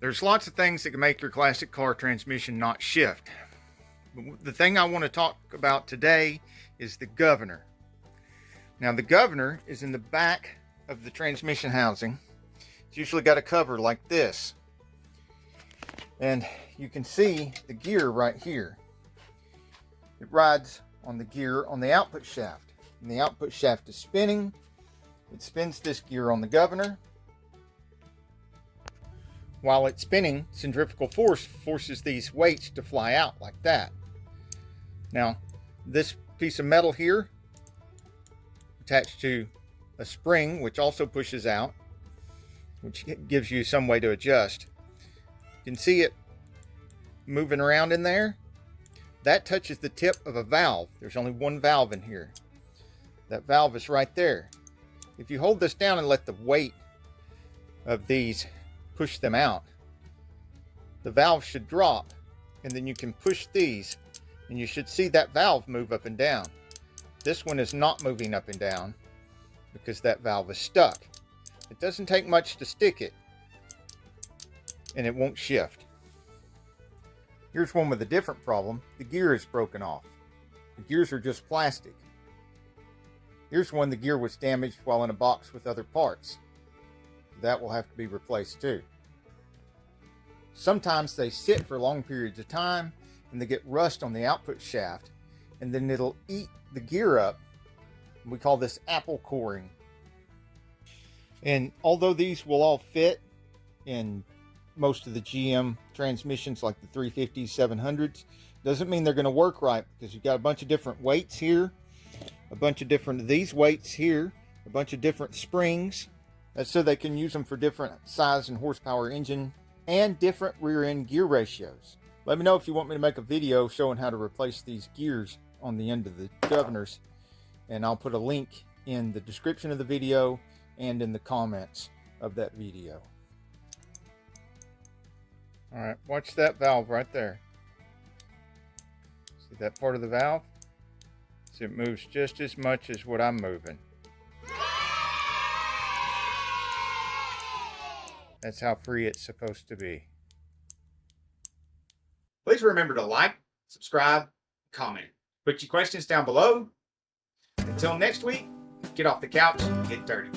There's lots of things that can make your classic car transmission not shift. But the thing I want to talk about today is the governor. Now, the governor is in the back of the transmission housing. It's usually got a cover like this. And you can see the gear right here. It rides on the gear on the output shaft. And the output shaft is spinning. It spins this gear on the governor. While it's spinning, centrifugal force forces these weights to fly out like that. Now, this piece of metal here, attached to a spring, which also pushes out, which gives you some way to adjust. You can see it moving around in there. That touches the tip of a valve. There's only one valve in here. That valve is right there. If you hold this down and let the weight of these push them out, the valve should drop, and then you can push these and you should see that valve move up and down. This one is not moving up and down because that valve is stuck. It doesn't take much to stick it, and it won't shift. Here's one with a different problem. The gear is broken off. The gears are just plastic. Here's one, the gear was damaged while in a box with other parts. That will have to be replaced too. Sometimes they sit for long periods of time and they get rust on the output shaft, and then it'll eat the gear up. We call this apple coring. And although these will all fit in most of the GM transmissions like the 350s, 700s, doesn't mean they're going to work right, because you've got a bunch of different weights here, a bunch of different of these weights here, a bunch of different springs. That's so they can use them for different size and horsepower engine and different rear end gear ratios. Let me know if you want me to make a video showing how to replace these gears on the end of the governors, and I'll put a link in the description of the video and in the comments of that video. All right, watch that valve right there. See that part of the valve? So it moves just as much as what I'm moving. That's how free it's supposed to be. Please remember to like, subscribe, comment. Put your questions down below. Until next week, get off the couch and get dirty.